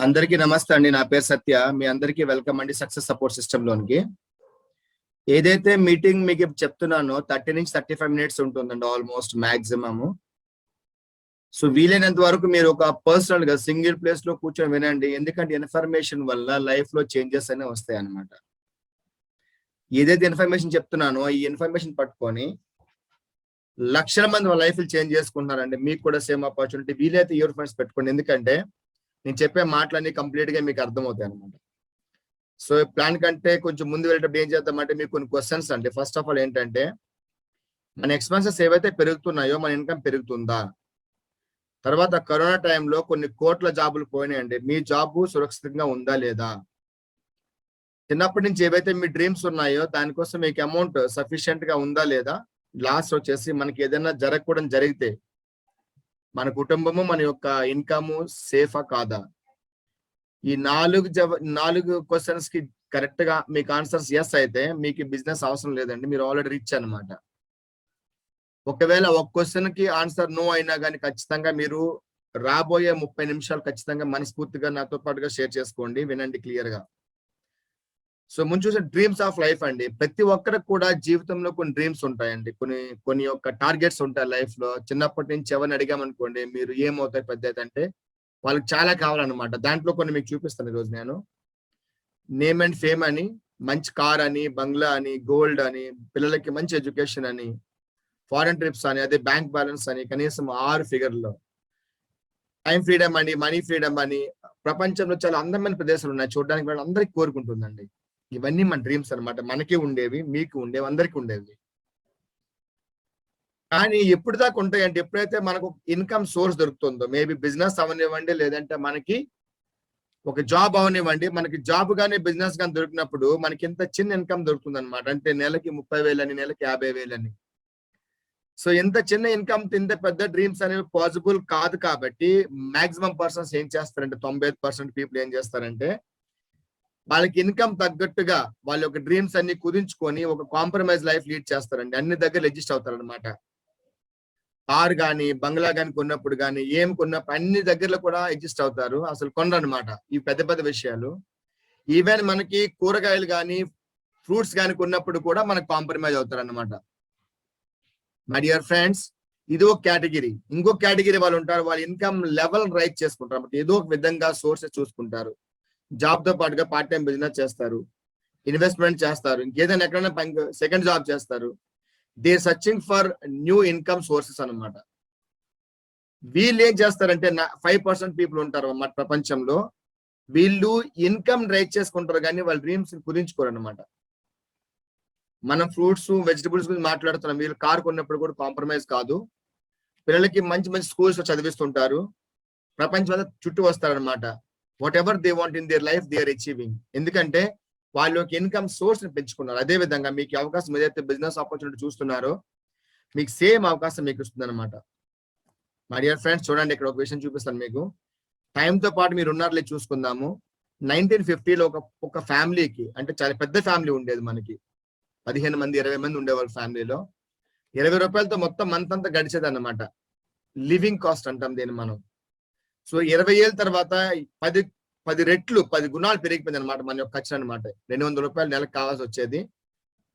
అందరికీ నమస్తే అండి. నా పేరు సత్య. మీ అందరికీ వెల్కమ్ అండి సక్సెస్ సపోర్ట్ సిస్టమ్ లోనికి. ఏదైతే మీటింగ్ మీకు చెప్తున్నానో 30 నుంచి 35 మినిట్స్ ఉంటుందండి ఆల్మోస్ట్ మాక్సిమమ్. సో వీలైనంత వరకు మీరు ఒక పర్సనల్ గా సింగిల్ ప్లేస్ లో కూర్చొని వినండి. ఎందుకంటే ఇన్ఫర్మేషన్ వల్ల లైఫ్ లో చేంజెస్ అనేవి వస్తాయి అన్నమాట. ఏదైతే ఇన్ఫర్మేషన్ చెప్తున్నానో ఈ ఇన్ఫర్మేషన్ పట్టుకొని లక్షల మంది వాళ్ళ లైఫ్ చేంజ్ చేసుకుంటున్నారండి. మీకు కూడా సేమ్ ఆపర్చునిటీ. వీలైతే ఇయర్ ఫోన్స్ పెట్టుకోండి. ఎందుకంటే నేను చెప్పే మాటలన్నీ కంప్లీట్ గా మీకు అర్థమవుతాయి అనమాట. సో ప్లాన్ కంటే కొంచెం ముందు వెళ్ళేటప్పుడు ఏం చేద్దామంటే మీకు కొన్ని క్వశ్చన్స్ అండి. ఫస్ట్ ఆఫ్ ఆల్ ఏంటంటే మన ఎక్స్పెన్సెస్ ఏవైతే పెరుగుతున్నాయో మన ఇన్కమ్ పెరుగుతుందా? తర్వాత కరోనా టైంలో కొన్ని కోట్ల జాబులు పోయినాయండి. మీ జాబు సురక్షితంగా ఉందా లేదా? చిన్నప్పటి నుంచి ఏవైతే మీ డ్రీమ్స్ ఉన్నాయో దానికోసం మీకు అమౌంట్ సఫిషియెంట్ గా ఉందా లేదా? లాస్ట్ వచ్చేసి మనకి ఏదైనా జరగకూడదు జరిగితే మన కుటుంబము మన యొక్క ఇన్కమ్ సేఫా కాదా? ఈ నాలుగు క్వశ్చన్స్ కి కరెక్ట్ గా మీకు ఆన్సర్స్ ఎస్ అయితే మీకు బిజినెస్ అవసరం లేదండి. మీరు ఆల్రెడీ రిచ్ అనమాట. ఒకవేళ ఒక క్వశ్చన్ కి ఆన్సర్ నో అయినా కానీ ఖచ్చితంగా మీరు రాబోయే 30 నిమిషాలు ఖచ్చితంగా మనస్ఫూర్తిగా నాతో పాటుగా షేర్ చేసుకోండి. వినండి క్లియర్ గా. సో ముందు చూసే డ్రీమ్స్ ఆఫ్ లైఫ్ అండి. ప్రతి ఒక్కరికి కూడా జీవితంలో కొన్ని డ్రీమ్స్ ఉంటాయండి. కొన్ని యొక్క టార్గెట్స్ ఉంటాయి లైఫ్ లో. చిన్నప్పటి నుంచి ఎవరిని అడిగామనుకోండి మీరు ఏమవుతాయి పెద్ద అంటే వాళ్ళకి చాలా కావాలన్నమాట. దాంట్లో కొన్ని మీకు చూపిస్తాను ఈరోజు నేను. నేమ్ అండ్ ఫేమ్ అని, మంచి కార్ అని, బంగ్లా అని, గోల్డ్ అని, పిల్లలకి మంచి ఎడ్యుకేషన్ అని, ఫారెన్ ట్రిప్స్ అని, అదే బ్యాంక్ బ్యాలెన్స్ అని, కనీసం 6 ఫిగర్లో, టైం ఫ్రీడమ్ అని, మనీ ఫ్రీడమ్ అని, ప్రపంచంలో చాలా అందమైన ప్రదేశాలు ఉన్నాయి చూడడానికి. వాళ్ళు అందరికీ కోరుకుంటుందండి. ఇవన్నీ మన డ్రీమ్స్ అనమాట. మనకి ఉండేవి, మీకు ఉండేవి, అందరికీ ఉండేవి. కానీ ఎప్పుడు దాకా ఉంటాయంటే ఎప్పుడైతే మనకు ఇన్కమ్ సోర్స్ దొరుకుతుందో, మేబీ బిజినెస్ అవనివ్వండి, లేదంటే మనకి ఒక జాబ్ అవనివ్వండి. మనకి జాబ్ గానీ బిజినెస్ కానీ దొరికినప్పుడు మనకి ఇంత చిన్న ఇన్కమ్ దొరుకుతుంది అనమాట. అంటే నెలకి 30,000 అని, నెలకి 50,000 అని. సో ఇంత చిన్న ఇన్కమ్ ఇంత పెద్ద డ్రీమ్స్ అనేవి పాసిబుల్ కాదు. కాబట్టి మాక్సిమం పర్సన్స్ ఏం చేస్తారంటే 95% పీపుల్ ఏం చేస్తారంటే వాళ్ళకి ఇన్కమ్ తగ్గట్టుగా వాళ్ళ యొక్క డ్రీమ్స్ అన్ని కుదించుకొని ఒక కాంప్రమైజ్ లైఫ్ లీడ్ చేస్తారండి. అన్ని దగ్గర రిజిస్టర్ అవుతారనమాట. కార్ గాని, బంగ్లా గాని కొన్నప్పుడు గాని, ఏం కొన్నప్పుడు అన్ని దగ్గరలో కూడా అడ్జస్ట్ అవుతారు. అసలు కొనరనమాట ఈ పెద్ద పెద్ద విషయాలు. ఈవెన్ మనకి కూరగాయలు గాని, ఫ్రూట్స్ గాని కొన్నప్పుడు కూడా మనకు కాంప్రమైజ్ అవుతారు అనమాట. మై డియర్ ఫ్రెండ్స్, ఇది ఒక కేటగిరీ. ఇంకొక కేటగిరీ వాళ్ళు ఉంటారు. వాళ్ళ ఇన్కమ్ లెవెల్ రైజ్ చేసుకుంటారు అన్నమాట. ఏదో ఒక విధంగా సోర్సెస్ చూసుకుంటారు. జాబ్ తో పాటుగా పార్ట్ టైం బిజినెస్ చేస్తారు, ఇన్వెస్ట్మెంట్ చేస్తారు, ఇంకేదైనా ఎక్కడైనా సెకండ్ జాబ్ చేస్తారు. They searching for new income sources అనమాట. వీళ్ళు ఏం చేస్తారంటే 5% పీపుల్ ఉంటారు అన్నమాట ప్రపంచంలో. వీళ్ళు ఇన్కమ్ రైజ్ చేసుకుంటారు కానీ వాళ్ళ డ్రీమ్స్ కుదించుకోరు అనమాట. మనం ఫ్రూట్స్ వెజిటబుల్స్ గురించి మాట్లాడుతున్నాం. వీళ్ళు కార్ కొన్నప్పుడు కూడా కాంప్రమైజ్ కాదు. పిల్లలకి మంచి మంచి స్కూల్స్ లో చదివిస్తుంటారు. ప్రపంచం చుట్టూ వస్తారనమాట. Whatever they want in their life they are achieving. ఎందుకంటే వాళ్ళ యొక్క ఇన్కమ్ సోర్స్ ని పెంచుకున్నారు. అదే విధంగా మీకు అవకాశం ఏదైతే బిజినెస్ ఆపర్చునిటీ చూస్తున్నారో మీకు సేమ్ అవకాశం మీకు ఇస్తుంది అనమాట. మై డియర్ ఫ్రెండ్స్, చూడండి ఇక్కడ ఒక విషయం చూపిస్తాను మీకు. టైంతో పాటు మీరు ఉన్నారులే చూసుకుందాము. 1950లో ఒక ఫ్యామిలీకి, అంటే చాలా పెద్ద ఫ్యామిలీ ఉండేది మనకి. 15 మంది 20 మంది ఉండేవాళ్ళు ఫ్యామిలీలో. 20 రూపాయలతో మొత్తం మంత్ అంతా గడిచేది అన్నమాట. లివింగ్ కాస్ట్ అంటాం దీన్ని మనం. సో 20 ఏళ్ళ తర్వాత 10 రెట్లు 10 గుణాలు పెరిగిపోయింది అనమాట మన యొక్క ఖర్చు అనమాట. 200 రూపాయలు నెలకు కావాల్సి వచ్చేది.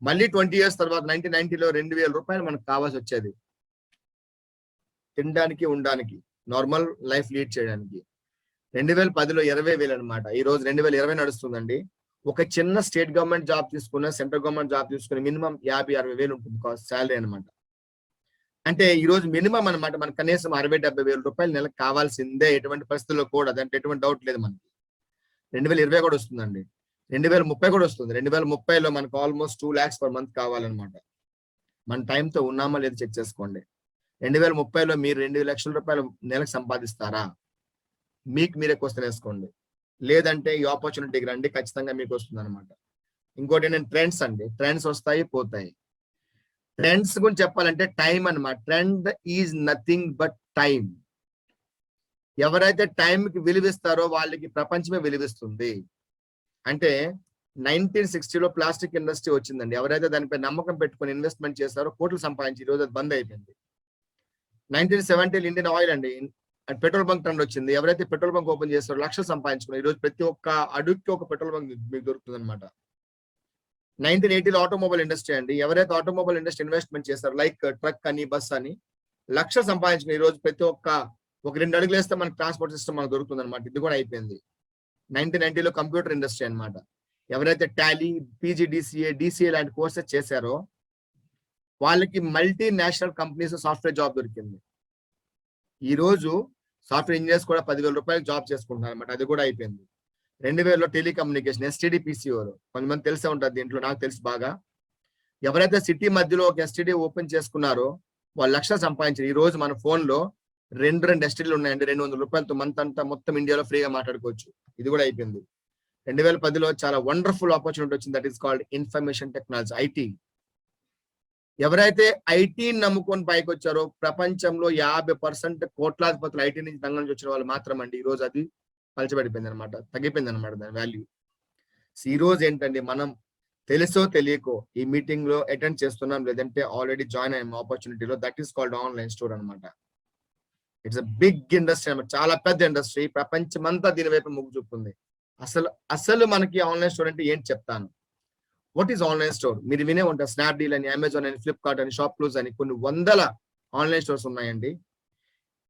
మళ్ళీ 20 ఇయర్స్ తర్వాత 1990లో 2,000 రూపాయలు మనకు కావాల్సి వచ్చేది తినడానికి, ఉండడానికి, నార్మల్ లైఫ్ లీడ్ చేయడానికి. 2010లో 20,000 అనమాట. ఈ రోజు 2020 నడుస్తుందండి. ఒక చిన్న స్టేట్ గవర్నమెంట్ జాబ్ తీసుకున్న, సెంట్రల్ గవర్నమెంట్ జాబ్ తీసుకుని మినిమం 50-60 వేలు ఉంటుంది శాలరీ అనమాట. అంటే ఈ రోజు మినిమం అనమాట మనకు కనీసం 60-70 వేల రూపాయలు నెలకు కావాల్సిందే. ఎటువంటి పరిస్థితుల్లో కూడా, అదంటే ఎటువంటి డౌట్ లేదు మనకి. 2020 కూడా వస్తుందండి. 2030 కూడా వస్తుంది. 2030లో మనకు ఆల్మోస్ట్ 2 lakhs పర్ మంత్ కావాలన్నమాట. మన టైంతో ఉన్నామా లేదా చెక్ చేసుకోండి. 2030లో మీరు 2 లక్షల రూపాయలు నెలకు సంపాదిస్తారా? మీకు మీరే క్వశ్చన్ వేసుకోండి. లేదంటే ఈ ఆపర్చునిటీకి రండి, ఖచ్చితంగా మీకు వస్తుంది అనమాట. ఇంకోటి నేను ట్రెండ్స్ అండి. ట్రెండ్స్ వస్తాయి, పోతాయి. ట్రెండ్స్ గురించి చెప్పాలంటే టైం అన్నమాట. Trend is nothing but time. ఎవరైతే టైంకి విలువిస్తారో వాళ్ళకి ప్రపంచమే విలువిస్తుంది. అంటే 1960లో ప్లాస్టిక్ ఇండస్ట్రీ వచ్చిందండి. ఎవరైతే దానిపై నమ్మకం పెట్టుకుని ఇన్వెస్ట్మెంట్ చేస్తారో కోట్లు సంపాదించి ఈ రోజు అది బంద్ అయిపోయింది. 1970 ఇండియన్ ఆయిల్ అండి. పెట్రోల్ బంక్ ట్రెండ్ వచ్చింది. ఎవరైతే పెట్రోల్ బంక్ ఓపెన్ చేస్తారో లక్షలు సంపాదించుకున్నారు. ఈ రోజు ప్రతి ఒక్క అడుగుకి ఒక పెట్రోల్ బంక్ మీకు దొరుకుతుంది అనమాట. 1980లో ఆటోమొబైల్ ఇండస్ట్రీ అండి. ఎవరైతే ఆటోమొబైల్ ఇండస్ట్రీ ఇన్వెస్ట్మెంట్ చేస్తారో లైక్ ట్రక్ అని, బస్ అని, లక్షలు సంపాదించుకుని ఈ రోజు ప్రతి ఒక్క ఒక 2 అడుగులు వేస్తే మనకి ట్రాన్స్పోర్ట్ సిస్టమ్ మనకు దొరుకుతుంది అనమాట. ఇది కూడా అయిపోయింది. 1990లో కంప్యూటర్ ఇండస్ట్రీ అనమాట. ఎవరైతే టాలీ, పీజీడీసీఏ, డిసిఏ లాంటి కోర్సెస్ చేశారో వాళ్ళకి మల్టీనేషనల్ కంపెనీస్ సాఫ్ట్వేర్ జాబ్ దొరికింది. ఈ రోజు సాఫ్ట్వేర్ ఇంజనీర్స్ కూడా 10,000 రూపాయలు జాబ్ చేసుకుంటున్నారు అనమాట. అది కూడా అయిపోయింది. 2000లో టెలికమ్యూనికేషన్ ఎస్టీడీ పీసీఓలు కొంతమంది తెలిసే ఉంటుంది. దీంట్లో నాకు తెలిసి బాగా ఎవరైతే సిటీ మధ్యలో ఒక ఎస్టీడీ ఓపెన్ చేసుకున్నారో వాళ్ళు లక్షలు సంపాదించారు. ఈ రోజు మన ఫోన్ లో రెండు ఎస్టీడీలు ఉన్నాయండి. 200 రూపాయలతో మంత్ అంతా మొత్తం ఇండియాలో ఫ్రీగా మాట్లాడుకోవచ్చు. ఇది కూడా అయిపోయింది. 2010లో చాలా వండర్ఫుల్ ఆపర్చునిటీ వచ్చింది. That is called information technology, IT. ఎవరైతే ఐటీ నమ్ముకొని పైకి వచ్చారో ప్రపంచంలో 50% కోట్లాధిపతులు ఐటీ నుంచి రంగం నుంచి వచ్చిన వాళ్ళు మాత్రం అండి. ఈ రోజు అది పలచబడిపోయింది అనమాట, తగ్గిపోయింది అనమాట దాని వాల్యూ. ఈ రోజు ఏంటండి, మనం తెలుసో తెలియకో ఈ మీటింగ్ లో అటెండ్ చేస్తున్నాం, లేదంటే ఆల్రెడీ జాయిన్ అయ్యాం ఆపర్చునిటీలో. That is called online store అనమాట. ఇట్స్ అ బిగ్ ఇండస్ట్రీ అనమాట, చాలా పెద్ద ఇండస్ట్రీ. ప్రపంచమంతా దీని వైపు మొగ్గు చూపుతుంది. అసలు మనకి ఆన్లైన్ స్టోర్ అంటే ఏంటి చెప్తాను. What is online store? మీరు వినే ఉంటారు. స్నాప్డీల్ అని, అమెజాన్ అని, ఫ్లిప్కార్ట్ అని, షాప్ క్లూజ్ అని కొన్ని వందల ఆన్లైన్ స్టోర్స్ ఉన్నాయండి.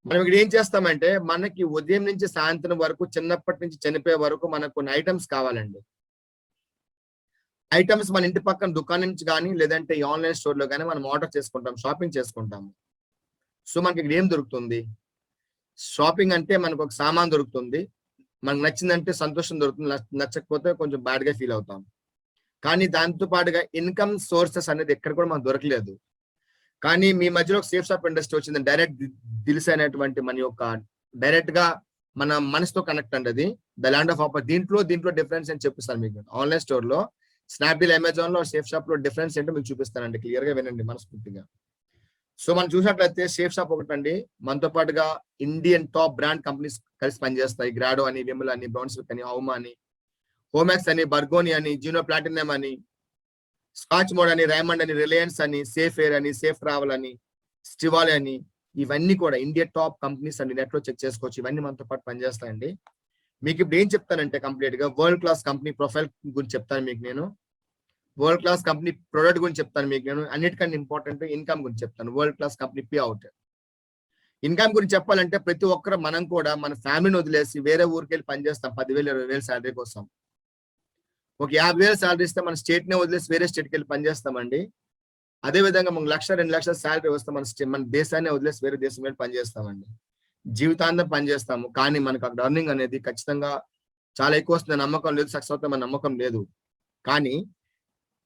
మనం ఇక్కడ ఏం చేస్తామంటే మనకి ఉదయం నుంచి సాయంత్రం వరకు, చిన్నప్పటి నుంచి చనిపోయే వరకు మనకు కొన్ని ఐటమ్స్ కావాలండి. ఐటమ్స్ మన ఇంటి పక్కన దుకాణం నుంచి కానీ, లేదంటే ఈ ఆన్లైన్ స్టోర్ లో కానీ మనం ఆర్డర్ చేసుకుంటాం, షాపింగ్ చేసుకుంటాము. సో మనకి ఇక్కడ ఏం దొరుకుతుంది? షాపింగ్ అంటే మనకు ఒక సామాన్ దొరుకుతుంది, మనకు నచ్చిందంటే సంతోషం దొరుకుతుంది, నచ్చకపోతే కొంచెం బ్యాడ్ గా ఫీల్ అవుతాం. కానీ దాంతో పాటుగా ఇన్కమ్ సోర్సెస్ అనేది ఎక్కడ కూడా మనకు దొరకలేదు. కానీ మీ మధ్యలో ఒక సేఫ్ షాప్ ఇండస్ట్రీ వచ్చింది. డైరెక్ట్ దిల్స్ అనేటువంటి మన యొక్క డైరెక్ట్ గా మన మనసుతో కనెక్ట్ అండి. The land of offer. దీంట్లో డిఫరెన్స్ అని చెప్పిస్తాను మీకు. ఆన్లైన్ స్టోర్ లో, స్నాప్డీల్, అమెజాన్ లో, సేఫ్ షాప్ లో డిఫరెన్స్ ఏంటో మీకు చూపిస్తానండి. క్లియర్ గా వినండి మనస్ఫూర్తిగా. సో మనం చూసినట్లయితే సేఫ్ షాప్ ఒకటండి, మనతో పాటుగా ఇండియన్ టాప్ బ్రాండ్ కంపెనీస్ కలిసి పనిచేస్తాయి. గ్రాడో అని, విమల్ అని, బ్రౌన్స్విక్ అని, హౌమా అని, హోమాక్స్ అని, బర్గోని అని, జీనో ప్లాటినం అని, స్కాచ్ మోడ్ అని, రైమండ్ అని, రిలయన్స్ అని, సేఫ్ ఎయిర్ అని, సేఫ్ ట్రావెల్ అని, స్టివాల్ అని, ఇవన్నీ కూడా ఇండియా టాప్ కంపెనీస్ అండి. నెట్ లో చెక్ చేసుకోవచ్చు. ఇవన్నీ మనతో పాటు పనిచేస్తాయండి. మీకు ఇప్పుడు ఏం చెప్తానంటే కంప్లీట్ గా వరల్డ్ క్లాస్ కంపెనీ ప్రొఫైల్ గురించి చెప్తాను మీకు నేను. వరల్డ్ క్లాస్ కంపెనీ ప్రొడక్ట్ గురించి చెప్తాను మీకు నేను. అన్నిటికంటే ఇంపార్టెంట్ ఇన్కమ్ గురించి చెప్తాను. World class company pay out. Income గురించి చెప్పాలంటే ప్రతి ఒక్కరు మనం కూడా మన ఫ్యామిలీని వదిలేసి వేరే ఊరికి వెళ్ళి పనిచేస్తాం 10,000 20,000 శాలరీ కోసం. ఒక 50,000 శాలరీ ఇస్తే మన స్టేట్ నే వదిలేసి వేరే స్టేట్కి వెళ్ళి పనిచేస్తామండి. అదే విధంగా మనకు 1,00,000 2 లక్షల శాలరీ వస్తే మన దేశాన్ని వదిలేసి వేరే దేశం వెళ్ళి పనిచేస్తామండి. జీవితాంతం పనిచేస్తాము. కానీ మనకు అక్కడ అర్నింగ్ అనేది ఖచ్చితంగా చాలా ఎక్కువ వస్తుంది. నమ్మకం లేదు, సక్సెస్ అవుతామని నమ్మకం లేదు. కానీ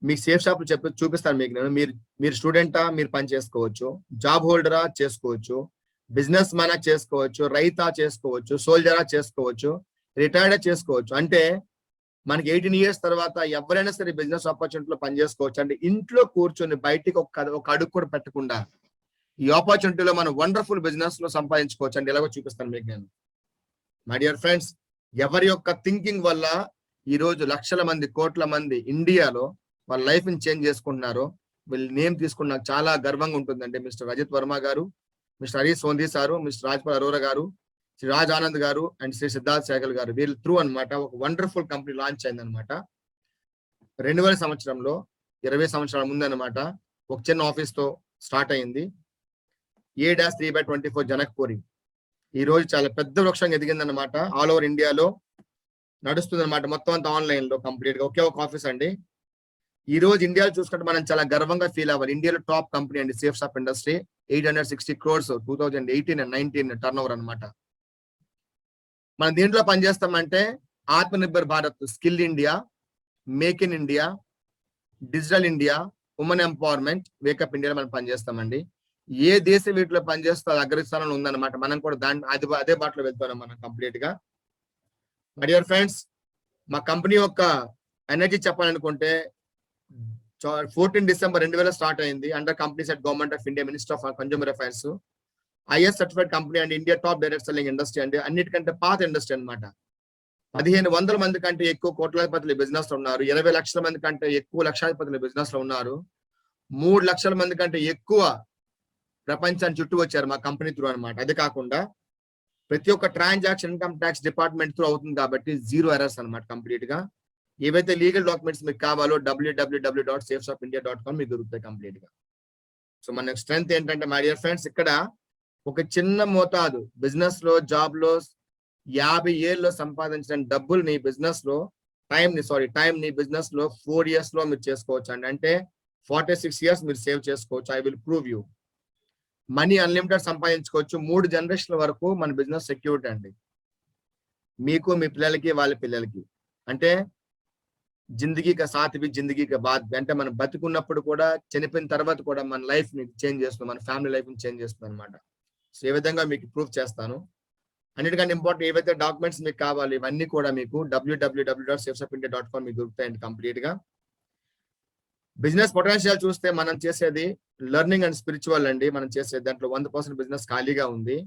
మీకు సేఫ్ షాప్ చూపిస్తాను మీకు నేను. మీరు స్టూడెంటా, మీరు పని చేసుకోవచ్చు. జాబ్ హోల్డరా చేసుకోవచ్చు. బిజినెస్ మ్యానా చేసుకోవచ్చు. రైతా చేసుకోవచ్చు. సోల్జరా చేసుకోవచ్చు. రిటైర్డా చేసుకోవచ్చు. అంటే మనకి 18 ఇయర్స్ తర్వాత ఎవరైనా సరే బిజినెస్ ఆపర్చునిటీలో పనిచేసుకోవచ్చు. అంటే ఇంట్లో కూర్చొని బయటికి ఒక అడుగు కూడా పెట్టకుండా ఈ ఆపర్చునిటీలో మనం వండర్ఫుల్ బిజినెస్ లో సంపాదించుకోవచ్చు అండి. ఎలాగో చూపిస్తాను మీకు నేను. మై డియర్ ఫ్రెండ్స్, ఎవరి యొక్క థింకింగ్ వల్ల ఈ రోజు లక్షల మంది, కోట్ల మంది ఇండియాలో వాళ్ళ లైఫ్ ని చేంజ్ చేసుకుంటున్నారు. వీళ్ళ నేమ్ తీసుకుని నాకు చాలా గర్వంగా ఉంటుందండి. మిస్టర్ రజిత్ వర్మ గారు, mister Harish Sondhi sir, mister Rajpal Arora గారు, శ్రీ రాజ్ ఆనంద్ గారు అండ్ శ్రీ సిద్ధార్థ్ సైకల్ గారు, వీళ్ళు త్రూ అనమాట ఒక వండర్ఫుల్ కంపెనీ లాంచ్ అయింది అనమాట. 2000 సంవత్సరంలో, 20 సంవత్సరాల ముందు అనమాట. ఒక చిన్న ఆఫీస్ తో స్టార్ట్ అయింది. A-3/24 జనక్పూరి. ఈ రోజు చాలా పెద్ద వృక్షంగా ఎదిగిందనమాట. ఆల్ ఓవర్ ఇండియాలో నడుస్తుంది అనమాట. మొత్తం అంతా ఆన్లైన్ లో కంప్లీట్ గా ఒకే ఒక ఆఫీస్ అండి. ఈ రోజు ఇండియాలో చూసుకుంటే మనం చాలా గర్వంగా ఫీల్ అవ్వాలి. ఇండియాలో టాప్ కంపెనీ అండి Safe Shop industry. 860 crores 2018 and 19 turnover అనమాట. మనం దీంట్లో పనిచేస్తామంటే Atmanirbhar Bharat, skill India, make in India, digital India, women empowerment, wake up ఇండియాలో మనం పనిచేస్తామండి. ఏ దేశం వీటిలో పనిచేస్తే అది అగ్రస్థానంలో ఉందన్నమాట. మనం కూడా అదే బాటలో వెళ్తున్నాం మనం కంప్లీట్ గా. మై డియర్ ఫ్రెండ్స్, మా కంపెనీ యొక్క ఎనర్జీ చెప్పాలనుకుంటే 14 December 2000 స్టార్ట్ అయింది. Under companies at government of India, minister of consumer affairs, is certified company and India top direct selling industry అండి. అన్నిటికంటే పాత ఇండస్ట్రీ అనమాట. 1500 మంది కంటే ఎక్కువ కోట్లాధిపతులు బిజినెస్ లో ఉన్నారు. 20 లక్షల మంది కంటే ఎక్కువ లక్షాధిపతులు బిజినెస్ లో ఉన్నారు. 3 లక్షల మంది కంటే ఎక్కువ ప్రపంచాన్ని చుట్టూ వచ్చారు మా కంపెనీ త్రూ అనమాట. అది కాకుండా ప్రతి ఒక్క transaction income tax department through అవుతుంది కాబట్టి 0 ఎర్రర్స్ అనమాట కంప్లీట్ గా. ఏవైతే లీగల్ డాక్యుమెంట్స్ మీకు కావాలో www.safeshopindia.com మీకు దొరుకుతాయి కంప్లీట్ గా. సో మన స్ట్రెంగ్త్ ఏంటంటే మై డియర్ ఫ్రెండ్స్, ఇక్కడ ఒక చిన్న మోతాదు బిజినెస్ లో జాబ్ లో 50 ఏళ్ళలో సంపాదించిన డబ్బుల్ని బిజినెస్ లో టైం ని బిజినెస్ లో 4 years లో మీరు చేసుకోవచ్చు అండి. అంటే 46 years మీరు సేవ్ చేసుకోవచ్చు. I will prove you. Money unlimited సంపాదించుకోవచ్చు. 3 జనరేషన్ల వరకు మన బిజినెస్ సెక్యూరిటీ అండి, మీకు, మీ పిల్లలకి, వాళ్ళ పిల్లలకి. అంటే జిందగీ కా సాత్ బి జిందగీ కా బాద్ బి, అంటే మనం బతుకున్నప్పుడు కూడా చనిపోయిన తర్వాత కూడా మన లైఫ్ ని చేంజ్ చేస్తుంది, మన ఫ్యామిలీ లైఫ్ ని చేంజ్ చేస్తుంది అనమాట. సో ఏ విధంగా మీకు ప్రూవ్ చేస్తాను. అన్నిటికంటే ఇంపార్టెంట్ ఏవైతే డాక్యుమెంట్స్ మీకు కావాలి ఇవన్నీ కూడా మీకు www.safeshopindia.com మీకు దొరుకుతాయండి కంప్లీట్ గా. బిజినెస్ పొటెన్షియల్ చూస్తే మనం చేసేది లెర్నింగ్ అండ్ స్పిరిచువల్ అండి. మనం చేసేది దాంట్లో 100% బిజినెస్ ఖాళీగా ఉంది.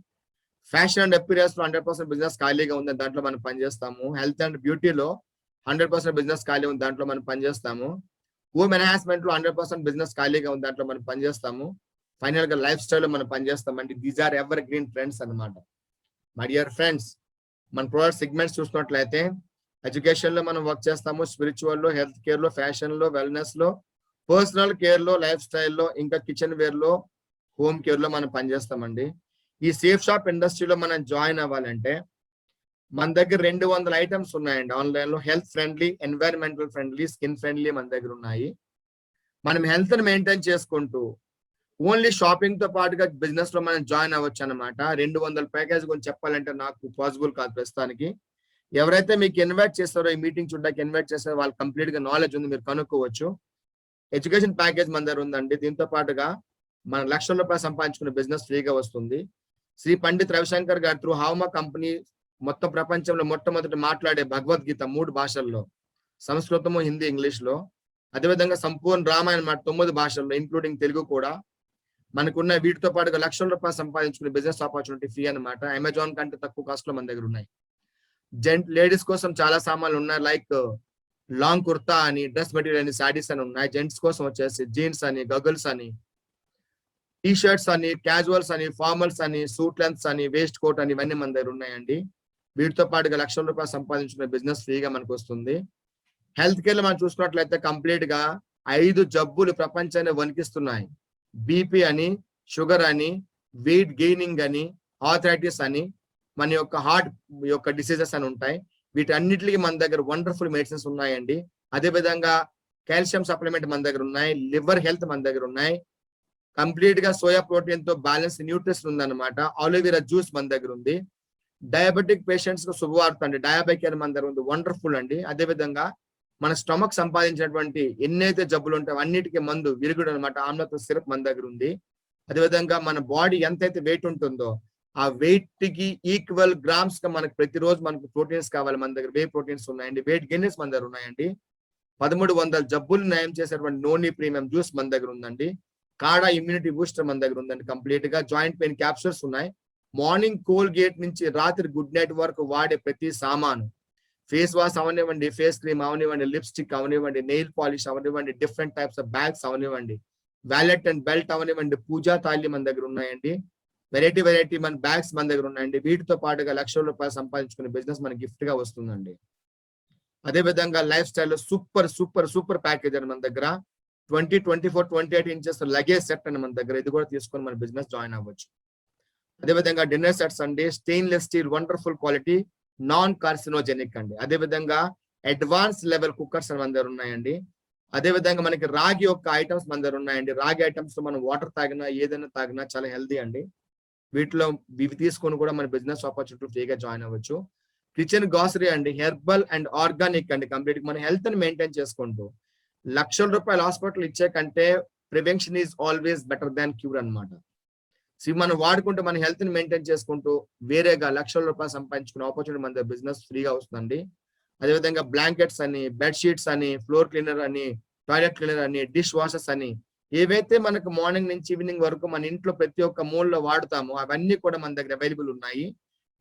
ఫ్యాషన్ అండ్ అపీరియన్స్ లో 100% బిజినెస్ ఖాళీగా ఉంది, దాంట్లో మనం పనిచేస్తాము. హెల్త్ అండ్ బ్యూటీలో 100% బిజినెస్ ఖాళీ ఉంది, దాంట్లో మనం పనిచేస్తాము. హోమ్ ఎన్హాన్స్మెంట్ లో 100% బిజినెస్ ఖాళీగా ఉంది, దాంట్లో మనం పనిచేస్తాము. ఫైనల్ గా లైఫ్ స్టైల్ లో మనం పనిచేస్తామండి. These are evergreen trends అనమాట. మై డియర్ ఫ్రెండ్స్, మన ప్రొడక్ట్ సెగ్మెంట్స్ చూసినట్లయితే ఎడ్యుకేషన్ లో మనం వర్క్ చేస్తాము, స్పిరిచువల్ లో, హెల్త్ కేర్ లో, ఫ్యాషన్ లో, వెల్నెస్ లో, పర్సనల్ కేర్ లో, లైఫ్ స్టైల్లో, ఇంకా కిచెన్ వేర్ లో, హోమ్ కేర్ లో మనం పనిచేస్తామండి. ఈ సేఫ్ షాప్ ఇండస్ట్రీలో మనం జాయిన్ అవ్వాలంటే మన దగ్గర 200 ఐటమ్స్ ఉన్నాయండి ఆన్లైన్ లో. Health friendly, environmental friendly, skin friendly మన దగ్గర ఉన్నాయి. మనం హెల్త్ ని మెయింటైన్ చేసుకుంటూ ఓన్లీ షాపింగ్ తో పాటుగా బిజినెస్ లో మనం జాయిన్ అవ్వచ్చు అనమాట. 200 ప్యాకేజ్ గురించి చెప్పాలంటే నాకు పాసిబుల్ కాదు ప్రస్తుతానికి. ఎవరైతే మీకు ఇన్వైట్ చేస్తారో, ఈ మీటింగ్ చూడడానికి ఇన్వైట్ చేస్తారో వాళ్ళు కంప్లీట్ గా నాలెడ్జ్ ఉంది, మీరు కనుక్కోవచ్చు. ఎడ్యుకేషన్ ప్యాకేజ్ మన దగ్గర ఉందండి. దీంతో పాటుగా మన లక్షల రూపాయలు సంపాదించుకునే బిజినెస్ ఫ్రీగా వస్తుంది. శ్రీ పండిత్ రవిశంకర్ గారు త్రూ హౌమా కంపెనీ మొత్తం ప్రపంచంలో మొట్టమొదటి మాట్లాడే భగవద్గీత 3 భాషల్లో, సంస్కృతము, హిందీ, ఇంగ్లీష్ లో. అదేవిధంగా సంపూర్ణ రామాయణ 9 భాషల్లో ఇంక్లూడింగ్ తెలుగు కూడా మనకున్న. వీటితో పాటుగా లక్షల రూపాయలు సంపాదించుకునే బిజినెస్ ఆపర్చునిటీ ఫ్రీ అనమాట. అమెజాన్ కంటే తక్కువ కాస్ట్ లో మన దగ్గర ఉన్నాయి. లేడీస్ కోసం చాలా సామాన్లు ఉన్నాయి, లైక్ లాంగ్ కుర్తా అని, డ్రెస్ మెటీరియల్ అని, శారీస్ అని ఉన్నాయి. జెంట్స్ కోసం వచ్చేసి జీన్స్ అని, గగుల్స్ అని, టీ షర్ట్స్ అని, క్యాజువల్స్ అని, ఫార్మల్స్ అని, సూట్ లెంత్స్ అని, వేస్ట్ కోట్ అని, ఇవన్నీ మన దగ్గర ఉన్నాయండి. వీటితో పాటుగా లక్షల రూపాయలు సంపాదించుకునే బిజినెస్ ఫ్రీగా మనకు వస్తుంది. హెల్త్ కేర్ లో మనం చూసుకున్నట్లయితే కంప్లీట్ గా 5 జబ్బులు ప్రపంచాన్ని వణికిస్తున్నాయి. బీపీ అని, షుగర్ అని, వెయిట్ గెయినింగ్ అని, ఆర్థరైటిస్ అని, మన యొక్క హార్ట్ యొక్క డిసీజెస్ అని ఉంటాయి. వీటన్నిటికి మన దగ్గర వండర్ఫుల్ మెడిసిన్స్ ఉన్నాయండి. అదే విధంగా కాల్షియం సప్లిమెంట్ మన దగ్గర ఉన్నాయి, లివర్ హెల్త్ మన దగ్గర ఉన్నాయి. కంప్లీట్ గా సోయా ప్రోటీన్ తో బ్యాలెన్స్ న్యూట్రిషన్ ఉందన్నమాట. ఆలివేరా జ్యూస్ మన దగ్గర ఉంది. డయాబెటిక్ పేషెంట్స్ కు శుభవార్త అండి, డయాబెటిక్ అని మన దగ్గర ఉంది, వండర్ఫుల్ అండి. అదే విధంగా మన స్టమక్ సంపాదించినటువంటి ఎన్నైతే జబ్బులు ఉంటాయో అన్నిటికీ మందు విరుగుడు అనమాట, ఆమ్లత సిరప్ మన దగ్గర ఉంది. అదేవిధంగా మన బాడీ ఎంతైతే వెయిట్ ఉంటుందో ఆ వెయిట్ కి ఈక్వల్ గ్రామ్స్ గా మనకు ప్రతిరోజు మనకు ప్రోటీన్స్ కావాలి, మన దగ్గర వే ప్రోటీన్స్ ఉన్నాయండి. వెయిట్ గెయినర్స్ మన దగ్గర ఉన్నాయండి. 1300 జబ్బులు నయం చేసేటువంటి నోని ప్రీమియం జ్యూస్ మన దగ్గర ఉందండి. కాడా ఇమ్యూనిటీ బూస్టర్ మన దగ్గర ఉందండి. కంప్లీట్ గా జాయింట్ పెయిన్ క్యాప్సూల్స్ ఉన్నాయి. మార్నింగ్ కోల్గేట్ నుంచి రాత్రి గుడ్ నైట్ వరకు వాడే ప్రతి సామాను, ఫేస్ వాష్ అవనివ్వండి, ఫేస్ క్రీమ్ అవనివ్వండి, లిప్స్టిక్ అవనివ్వండి, నెయిల్ పాలిష్ అవనివ్వండి, డిఫరెంట్ టైప్స్ ఆఫ్ బ్యాగ్స్ అవనివ్వండి, వ్యాలెట్ అండ్ బెల్ట్ అవనివ్వండి, పూజా తాళి మన దగ్గర ఉన్నాయండి. వెరైటీ మన బ్యాగ్స్ మన దగ్గర ఉన్నాయండి. వీటితో పాటుగా లక్షల రూపాయలు సంపాదించుకునే బిజినెస్ మనకి గిఫ్ట్ గా వస్తుందండి. అదే విధంగా లైఫ్ స్టైల్ లో సూపర్ ప్యాకేజ్ అని మన దగ్గర 20, 24, 28 ఇంచెస్ లగేజ్ సెట్ అని మన దగ్గర, ఇది కూడా తీసుకొని మన బిజినెస్ జాయిన్ అవ్వచ్చు. అదేవిధంగా డిన్నర్ సెట్స్ అండి, stainless steel wonderful quality, non carcinogenic అండి. అదే విధంగా అడ్వాన్స్ లెవెల్ కుక్కర్స్ మన దగ్గర ఉన్నాయండి. అదే విధంగా మనకి రాగి యొక్క ఐటమ్స్ మన దగ్గర ఉన్నాయండి. రాగి ఐటమ్స్ లో మనం వాటర్ తాగినా ఏదైనా తాగినా చాలా హెల్దీ అండి. వీటిలో ఇవి తీసుకొని కూడా మన బిజినెస్ ఆపర్చునిటీ ఫ్రీగా జాయిన్ అవ్వచ్చు. కిచెన్ గ్రాసరీ అండి, హెర్బల్ అండ్ ఆర్గానిక్ అండి. కంప్లీట్ మన హెల్త్ ని మెయింటైన్ చేసుకుంటూ లక్షల రూపాయలు హాస్పిటల్ ఇచ్చే కంటే prevention is always better than cure అనమాట. సో మనం వాడుకుంటూ మన హెల్త్ ని మెయింటైన్ చేసుకుంటూ వేరేగా లక్షల రూపాయలు సంపాదించుకునే ఆపర్చునిటీ మన బిజినెస్ ఫ్రీగా వస్తుందండి. అదేవిధంగా బ్లాంకెట్స్ అని, బెడ్ షీట్స్ అని, ఫ్లోర్ క్లీనర్ అని, టాయిలెట్ క్లీనర్ అని, డిష్ వాషర్స్ అని, ఏవైతే మనకు మార్నింగ్ నుంచి ఈవినింగ్ వరకు మన ఇంట్లో ప్రతి ఒక్క మూలలో వాడుతామో అవన్నీ కూడా మన దగ్గర అవైలబుల్ ఉన్నాయి.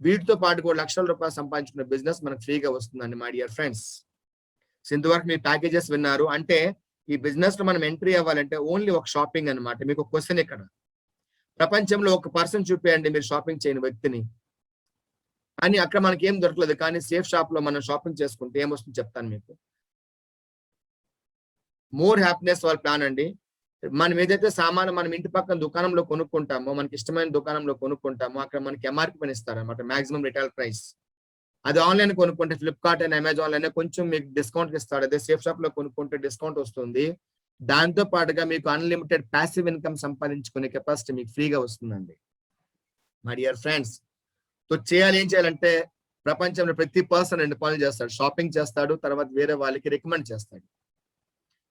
వీటితో పాటు కూడా లక్షల రూపాయలు సంపాదించుకునే బిజినెస్ మనకు ఫ్రీగా వస్తుందండి మై డియర్ ఫ్రెండ్స్. సో ఇంతవరకు మీ ప్యాకేజెస్ విన్నారు. అంటే ఈ బిజినెస్ లో మనం ఎంట్రీ అవ్వాలంటే ఓన్లీ ఒక షాపింగ్ అనమాట. మీకు ఒక క్వశ్చన్ ఇక్కడ, ప్రపంచంలో ఒక పర్సన్ చూపేయండి మీరు షాపింగ్ చేయని వ్యక్తిని. కానీ అక్కడ మనకి ఏం దొరకలేదు. కానీ సేఫ్ షాప్ లో మనం షాపింగ్ చేసుకుంటే ఏమొస్తుంది చెప్తాను మీకు. మోర్ హ్యాపీనెస్ వాళ్ళ ప్లాన్ అండి. మనం ఏదైతే సామాను మనం ఇంటి పక్కన దుకాణంలో కొనుక్కుంటామో, మనకి ఇష్టమైన దుకాణంలో కొనుక్కుంటామో, అక్కడ మనకి ఎంఆర్పి పని ఇస్తారనమాట, మాక్సిమం రిటైల్ ప్రైస్. అది ఆన్లైన్ కొనుక్కుంటే ఫ్లిప్కార్ట్ అండ్ అమెజాన్ లోనే కొంచెం మీకు డిస్కౌంట్ ఇస్తాడు. అదే సేఫ్ షాప్ లో కొనుక్కుంటే డిస్కౌంట్ వస్తుంది. దాంతో పాటుగా మీకు అన్లిమిటెడ్ ప్యాసివ్ ఇన్కమ్ సంపాదించుకునే కెపాసిటీ మీకు ఫ్రీగా వస్తుందండి. మై డియర్ ఫ్రెండ్స్, సో ఏం చేయాలంటే ప్రపంచంలో ప్రతి పర్సన్ 2 పనులు చేస్తాడు. షాపింగ్ చేస్తాడు, తర్వాత వేరే వాళ్ళకి రికమెండ్ చేస్తాడు.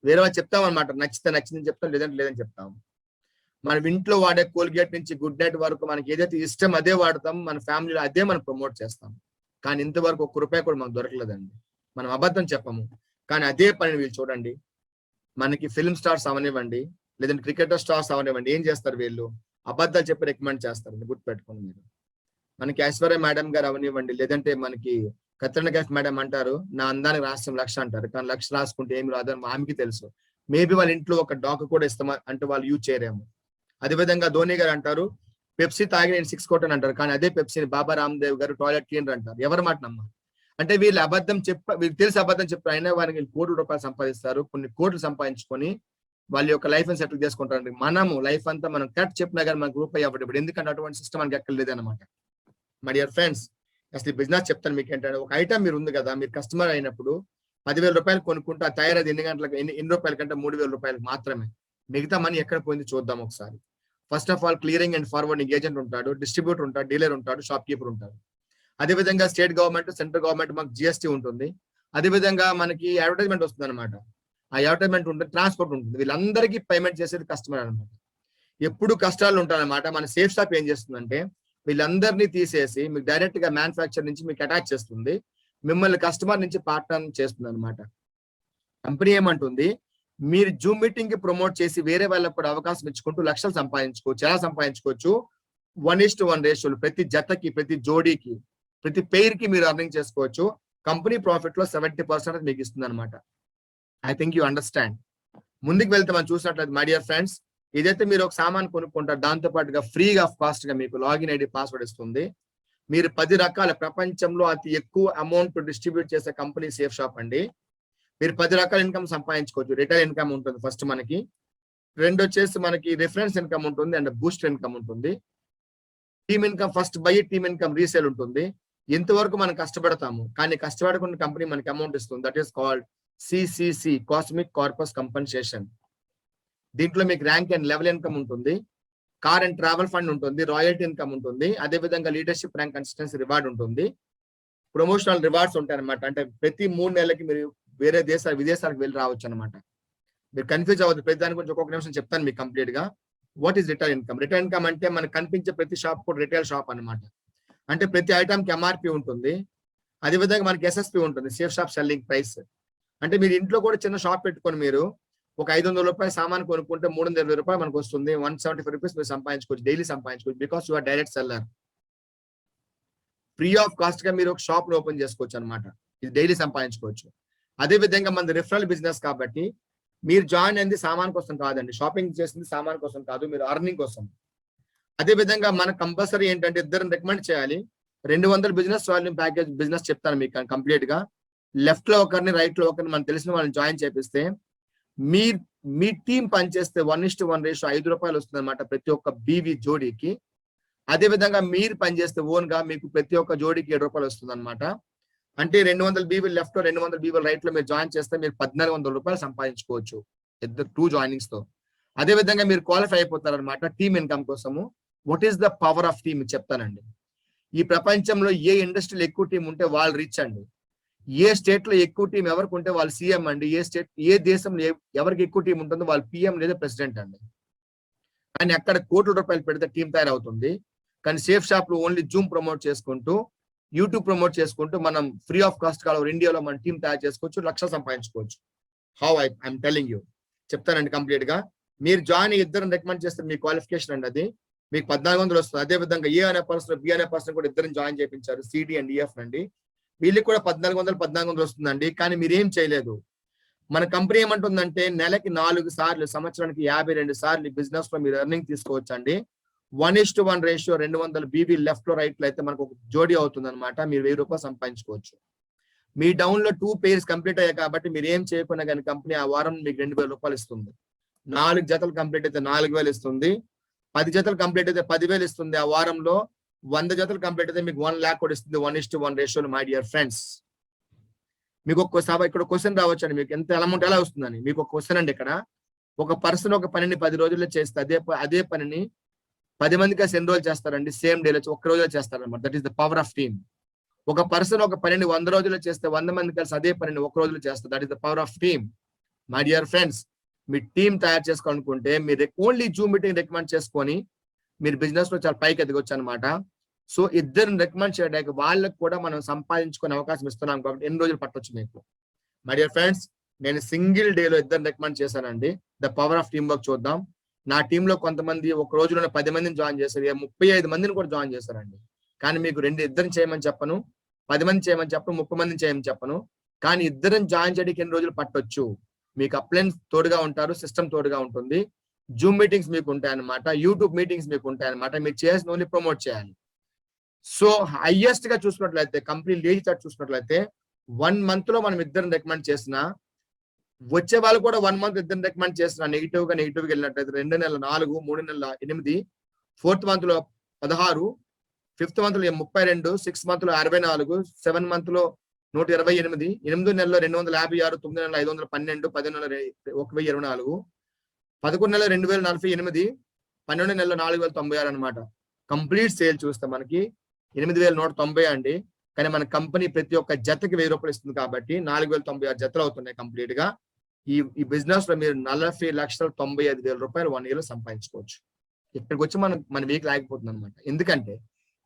వేరే వాళ్ళు చెప్తాం అనమాట, నచ్చితే నచ్చిందని చెప్తాం, లేదంటే లేదని చెప్తాం. మనం ఇంట్లో వాడే కోల్గేట్ నుంచి గుడ్ నైట్ వరకు మనకి ఏదైతే ఇష్టం అదే వాడతాం, మన ఫ్యామిలీలో అదే మనం ప్రమోట్ చేస్తాం. కానీ ఇంతవరకు 1 రూపాయి కూడా మనకు దొరకలేదండి. మనం అబద్ధం చెప్పము. కానీ అదే పని వీళ్ళు చూడండి, మనకి ఫిల్మ్ స్టార్స్ అవనివ్వండి, లేదంటే క్రికెటర్ స్టార్స్ అవనివ్వండి, ఏం చేస్తారు వీళ్ళు? అబద్ధాలు చెప్పి రికమెండ్ చేస్తారు. గుర్తుపెట్టుకోండి మీరు. మనకి ఐశ్వర్య మేడం గారు అవనివ్వండి, లేదంటే మనకి కత్రినా కైఫ్ మేడం అంటారు, నా అందానికి రాష్ట్రం 1,00,000 అంటారు. కానీ 1,00,000 రాసుకుంటే ఏమి రాదని ఆమెకి తెలుసు. మేబీ వాళ్ళ ఇంట్లో ఒక డాక్ కూడా ఇస్తామా అంటే వాళ్ళు యూజ్ చేయరేమో. అదేవిధంగా ధోని గారు అంటారు, పెప్సీ తాగి నేను 6 కొట్టాను అంటారు. కానీ అదే పెప్సీని బాబా రామ్దేవ్ గారు టాయిలెట్ క్లీనర్ అంటారు. ఎవరి మాట నమ్మాలి? అంటే వీళ్ళు అబద్ధం వీళ్ళు తెలిసి అబద్ధం చెప్పారు, అయినా వారికి కోట్ల రూపాయలు సంపాదిస్తారు. కొన్ని కోట్లు సంపాదించుకొని వాళ్ళ యొక్క లైఫ్ ని సెటిల్ చేసుకుంటారు. మనము లైఫ్ అంతా మనం కరెక్ట్ చెప్పినా కానీ మనకు రూపాయి అవ్వడం, ఎందుకంటే అటువంటి సిస్టమ్ మనకి ఎక్కడ లేదనమాట. మై డియర్ ఫ్రెండ్స్, అసలు బిజినెస్ చెప్తాను మీకు ఏంటంటే, ఒక ఐటమ్ మీరు ఉంది కదా, మీరు కస్టమర్ అయినప్పుడు 10,000 రూపాయలు కొనుక్కుంటే ఆ తయారైంది ఎన్ని గంటలకు, ఎన్ని రూపాయల కంటే 3,000 రూపాయలు మాత్రమే. మిగతా మనీ ఎక్కడ పోయింది చూద్దాం ఒకసారి. First of all clearing and forwarding agent ఉంటాడు, డిస్ట్రిబ్యూటర్ ఉంటాడు, డీలర్ ఉంటాడు, షాప్ కీపర్ ఉంటాడు. అదేవిధంగా స్టేట్ గవర్నమెంట్, సెంట్రల్ గవర్నమెంట్ మాకు జిఎస్టీ ఉంటుంది. అదేవిధంగా మనకి అడ్వర్టైజ్మెంట్ వస్తుంది అనమాట. ఆ అడ్వర్టైజ్మెంట్ ఉంటుంది, ట్రాన్స్పోర్ట్ ఉంటుంది. వీళ్ళందరికీ పేమెంట్ చేసేది కస్టమర్ అనమాట. ఎప్పుడు కష్టాలు ఉంటాయన్నమాట. మన సేఫ్ షాప్ ఏం చేస్తుందంటే వీళ్ళందరినీ తీసేసి మీకు డైరెక్ట్ గా మ్యానుఫ్యాక్చర్ నుంచి మీకు అటాచ్ చేస్తుంది, మిమ్మల్ని కస్టమర్ నుంచి పార్ట్నర్ చేస్తుంది అనమాట. కంపెనీ ఏమంటుంది, మీరు జూమ్ మీటింగ్ కి ప్రమోట్ చేసి వేరే వాళ్ళకి కూడా అవకాశం ఇచ్చుకుంటూ లక్షలు సంపాదించుకోవచ్చు. ఎలా సంపాదించుకోవచ్చు? 1:1 రేషియోలు. ప్రతి జతకి, ప్రతి జోడీకి, ప్రతి పెయిర్ కి మీరు అర్నింగ్ చేసుకోవచ్చు. కంపెనీ ప్రాఫిట్ లో 70% మీకు ఇస్తుంది అనమాట. I think you understand. ముందుకు వెళ్తే మనం చూసినట్లయితే మై డియర్ ఫ్రెండ్స్, ఏదైతే మీరు ఒక సామాన్ కొనుక్కుంటారు, దాంతో పాటుగా ఫ్రీగా ఆఫ్ కాస్ట్ గా మీకు లాగిన్ ఐడి పాస్వర్డ్ ఇస్తుంది. మీరు 10 రకాల, ప్రపంచంలో అతి ఎక్కువ అమౌంట్ డిస్ట్రిబ్యూట్ చేసే కంపెనీ సేఫ్ షాప్ అండి. మీరు 10 రకాల ఇన్కమ్ సంపాదించుకోవచ్చు. రిటైల్ ఇన్కమ్ ఉంటుంది ఫస్ట్ మనకి, 2 వచ్చేసి మనకి రిఫరెన్స్ ఇన్కమ్ ఉంటుంది అండ్ బూస్ట్ ఇన్కమ్ ఉంటుంది. Team income, first by team income resale ఉంటుంది. ఎంతవరకు మనం కష్టపడతాము, కానీ కష్టపడకుండా కంపెనీ మనకి అమౌంట్ ఇస్తుంది. That is called CCC, cosmic corpus compensation. దీంట్లో మీకు ర్యాంక్ అండ్ లెవెల్ ఇన్కమ్ ఉంటుంది, కార్ అండ్ ట్రావెల్ ఫండ్ ఉంటుంది, రాయల్టీ ఇన్కమ్ ఉంటుంది, అదేవిధంగా లీడర్షిప్ ర్యాంక్ కన్సిస్టెన్సీ రివార్డ్ ఉంటుంది, ప్రమోషనల్ రివార్డ్స్ ఉంటాయి అనమాట. అంటే ప్రతి 3 నెలలకి మీరు వేరే విదేశాలకు వెళ్ళి రావచ్చు అనమాట. మీరు కన్ఫ్యూజ్ అవ్వద్దు, ప్రతి దాని గురించి ఒక్కొక్క నిమిషం చెప్తాను మీకు కంప్లీట్ గా. What is retail income? Retail income అంటే మనకు కనిపించే ప్రతి షాప్ కూడా రిటైల్ షాప్ అనమాట. అంటే ప్రతి ఐటమ్ కి ఎంఆర్పి ఉంటుంది, అదేవిధంగా మనకి ఎస్ఎస్పి ఉంటుంది, సేఫ్ షాప్ సెల్లింగ్ ప్రైస్. అంటే మీరు ఇంట్లో కూడా చిన్న షాప్ పెట్టుకొని మీరు ఒక 500 రూపాయల సామాన్ కొనుక్కుంటే 320 రూపాయలు మనకు వస్తుంది. 175 రూపీస్ మీరు సంపాదించుకోవచ్చు, డైలీ సంపాదించుకోవచ్చు. Because you are direct seller. Free of cost గా మీరు ఒక షాప్ ఓపెన్ చేసుకోవచ్చు అనమాట. ఇది డైలీ సంపాదించుకోవచ్చు. అదే విధంగా మన రిఫరల్ బిజినెస్ కాబట్టి మీరు జాయిన్ అయింది సామాన్ కోసం కాదండి, షాపింగ్ చేసింది సామాన్ కోసం కాదు, మీరు అర్నింగ్ కోసం. అదే విధంగా మనకు కంపల్సరీ ఏంటంటే ఇద్దరిని రికమెండ్ చేయాలి. 200 బిజినెస్ వాల్యూమ్ ప్యాకేజ్ బిజినెస్ చెప్తాను మీకు కంప్లీట్ గా. లెఫ్ట్ లో ఒకరిని, రైట్ లో ఒకరిని మనకు తెలిసిన వాళ్ళని జాయిన్ చేపిస్తే మీ టీం పనిచేస్తే 1:1 రేషియో 5 రూపాయలు వస్తుంది అనమాట ప్రతి ఒక్క బీవీ జోడీకి. అదే విధంగా మీరు పనిచేస్తే ఓన్ గా మీకు ప్రతి ఒక్క జోడీకి 7 రూపాయలు వస్తుంది అనమాట. అంటే 200 బీవీ లెఫ్ట్ లో, 200 బీవీ రైట్ లో మీరు జాయిన్ చేస్తే మీరు 1,400 రూపాయలు సంపాదించుకోవచ్చు ఇద్దరు 2 జాయినింగ్స్ తో. అదే విధంగా మీరు క్వాలిఫై అయిపోతారు అనమాట టీమ్ ఇన్కమ్ కోసము. What is the power of team చెప్తానండి. ఈ ప్రపంచంలో ఏ ఇండస్ట్రీలో ఎక్కువ టీం ఉంటే వాళ్ళు రిచ్ అండి. ఏ స్టేట్ లో ఎక్కువ టీం ఎవరికి ఉంటే వాళ్ళు సీఎం అండి. ఏ దేశంలో ఎవరికి ఎక్కువ టీం ఉంటుందో వాళ్ళు పిఎం లేదా ప్రెసిడెంట్ అండి. కానీ అక్కడ కోట్ల రూపాయలు పెడితే టీం తయారవుతుంది. కానీ సేఫ్ షాప్ లో ఓన్లీ జూమ్ ప్రమోట్ చేసుకుంటూ, యూట్యూబ్ ప్రమోట్ చేసుకుంటూ మనం ఫ్రీ ఆఫ్ కాస్ట్ కాల్ ఇండియాలో మన టీం తయారు చేసుకోవచ్చు, లక్షలు సంపాదించుకోవచ్చు. హౌ ఐఎమ్ టెలింగ్ యూ చెప్తానండి కంప్లీట్ గా. మీరు జాయిన్ ఇద్దరు రికమెండ్ చేస్తే మీ క్వాలిఫికేషన్ అండి, అది మీకు 1,400 వస్తుంది. అదే విధంగా ఏ అనే పర్సన్, బి అనే పర్సన్ కూడా ఇద్దరిని జాయిన్ చేయించారు, సిడి అండ్ ఈఎఫ్ అండి. వీళ్ళకి కూడా 1,400 వస్తుందండి. కానీ మీరేం చేయలేదు. మన కంపెనీ ఏమంటుందంటే నెలకి 4 సార్లు, సంవత్సరానికి 52 సార్లు బిజినెస్ లో మీరు ఎర్నింగ్ తీసుకోవచ్చు అండి. 1:1 రేషియో 200 బీబీ లెఫ్ట్ లో రైట్ లో అయితే మనకు ఒక జోడీ అవుతుంది అనమాట. మీరు 1000 రూపాయలు సంపాదించుకోవచ్చు. మీ డౌన్ లో 2 పేర్స్ కంప్లీట్ అయ్యాయి కాబట్టి మీరు ఏం చేయకుండా కానీ కంపెనీ ఆ వారం మీకు 2000 రూపాయలు ఇస్తుంది. 4 జతలు కంప్లీట్ అయితే 4000 ఇస్తుంది. 10 జతలు కంప్లీట్ అయితే 10,000 ఇస్తుంది. ఆ వారంలో 100 జతలు కంప్లీట్ అయితే మీకు 1 lakh కూడా ఇస్తుంది. 1:1 రేషియోలో మై డియర్ ఫ్రెండ్స్. మీకు ఒక్కసారి ఇక్కడ క్వశ్చన్ రావచ్చు అండి, మీకు ఎంత అమౌంట్ ఎలా వస్తుందని. మీకు ఒక క్వశ్చన్ అండి, ఇక్కడ ఒక పర్సన్ ఒక పనిని 10 రోజుల్లో చేస్తే అదే పనిని 10 మందికి ఎన్ని రోజులు చేస్తారండి? సేమ్ డేలో ఒక్క రోజులో చేస్తారన్నమాట. That is the power of team. ఒక పర్సన్ ఒక పనిని 100 రోజుల్లో చేస్తే 100 మంది కలిసి అదే పనిని ఒక రోజులో చేస్తారు. That is the power of team. My dear friends, me team తయారు చేసుకోవాలనుకుంటే మీరు ఓన్లీ జూమ్ మీటింగ్ రికమెండ్ చేసుకొని మీరు బిజినెస్ లో చాలా పైకి ఎదగొచ్చు అనమాట. సో ఇద్దరిని రికమెండ్ చేయడానికి వాళ్ళకి కూడా మనం సంపాదించుకునే అవకాశం ఇస్తున్నాం కాబట్టి ఎన్ని రోజులు పట్టొచ్చు మీకు. మై డియర్ ఫ్రెండ్స్, నేను సింగిల్ డేలో ఇద్దరిని రికమెండ్ చేశానండి. The power of team work చూద్దాం. నా టీంలో కొంతమంది ఒక రోజులోనే 10 మందిని జాయిన్ చేశారు, 35 మందిని కూడా జాయిన్ చేశారండి. కానీ మీకు ఇద్దరిని చేయమని చెప్పను, 10 మంది చేయమని చెప్పను, 30 మందిని చేయమని చెప్పను. కానీ ఇద్దరిని జాయిన్ చేయడానికి ఎన్ని రోజులు పట్టొచ్చు. మీకు అప్లైన్స్ తోడుగా ఉంటారు, సిస్టమ్ తోడుగా ఉంటుంది, జూమ్ మీటింగ్స్ మీకు ఉంటాయన్నమాట, యూట్యూబ్ మీటింగ్స్ మీకు ఉంటాయన్నమాట. మీరు చేసిన ఓన్లీ ప్రమోట్ చేయాలి. సో హైయెస్ట్ గా చూసుకున్నట్లయితే కంపెనీ లీజ్ చార్ట్ చూసుకున్నట్లయితే 1 month లో మనం ఇద్దరిని రికమెండ్ చేసిన వచ్చే వాళ్ళు కూడా 1 month ఇద్దరిని రికమెండ్ చేసిన నెగిటివ్ గా వెళ్ళినట్లయితే 2 నెలల 4, 3 నెలల 8, 4th month లో 16, 5th month లో 32, 6th month లో 64, 7th month లో 128, 8 నెలల్లో 256, 9 నెలల 512, 10 నెలల 1024, 11 నెలల 2048, 12 నెలల 4096 అనమాట. కంప్లీట్ సేల్ చూస్తే మనకి 8190 అండి. కానీ మన కంపెనీ ప్రతి ఒక్క జతకి 1000 రూపాయలు ఇస్తుంది కాబట్టి 4096 జతలు అవుతున్నాయి కంప్లీట్ గా. ఈ బిజినెస్ లో మీరు 40,95,000 రూపాయలు 1 year లో సంపాదించుకోవచ్చు. ఇక్కడికి వచ్చి మన వీక్ లాగిపోతుంది అనమాట. ఎందుకంటే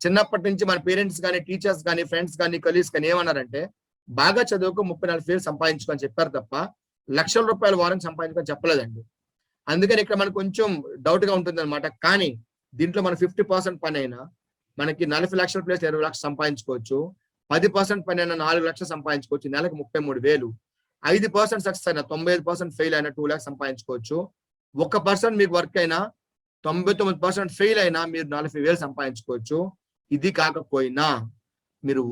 చిన్నప్పటి నుంచి మన పేరెంట్స్ కానీ, టీచర్స్ కానీ, ఫ్రెండ్స్ కానీ, కొలీగ్స్ కానీ ఏమన్నారంటే బాగా చదువుకు 30-40,000 సంపాదించుకొని చెప్పారు తప్ప లక్షల రూపాయల వారం సంపాదించుకొని చెప్పలేదండి. అందుకని ఇక్కడ మనకు కొంచెం డౌట్ గా ఉంటుంది అనమాట. కానీ దీంట్లో మన 50% పని అయినా మనకి 40 లక్షల ప్లేస్ 20 లక్షలు సంపాదించుకోవచ్చు. 10% పని అయినా 4 లక్షలు సంపాదించుకోవచ్చు. నెలకు 33,000. 5% సక్సెస్ అయినా 95% ఫెయిల్ అయినా 2 lakhs సంపాదించుకోవచ్చు. 1% మీకు వర్క్ అయినా 99% ఫెయిల్ అయినా మీరు 40,000 సంపాదించుకోవచ్చు. ఇది కాకపోయినా మీరు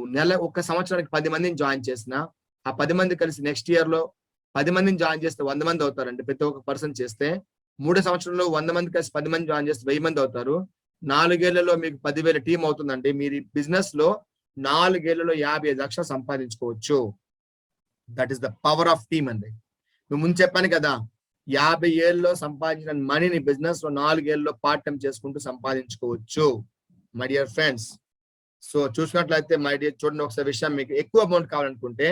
ఒక సంవత్సరానికి 10 మందిని జాయిన్ చేసిన ఆ 10 మంది కలిసి నెక్స్ట్ ఇయర్ లో 10 మందిని జాయిన్ చేస్తే 100 మంది అవుతారండి. ప్రతి ఒక్క పర్సన్ చేస్తే 3 సంవత్సరంలో 100 మంది కలిసి 10 మంది జాయిన్ చేస్తే 1000 మంది అవుతారు. 4 ఏళ్లలో మీకు 10,000 టీం అవుతుందండి. మీరు బిజినెస్ లో 4 ఏళ్లలో 55 లక్షలు సంపాదించుకోవచ్చు. That is the power of team అండి. మేము ముందు చెప్పాను కదా, 50 ఏళ్ళలో సంపాదించిన మనీని బిజినెస్ లో 4 ఏళ్ళలో పార్ట్ టైం చేసుకుంటూ సంపాదించుకోవచ్చు. మై డియర్ ఫ్రెండ్స్, సో చూసినట్లయితే మై డియర్ చూడండి ఒకసారి విషయం, మీకు ఎక్కువ అమౌంట్ కావాలనుకుంటే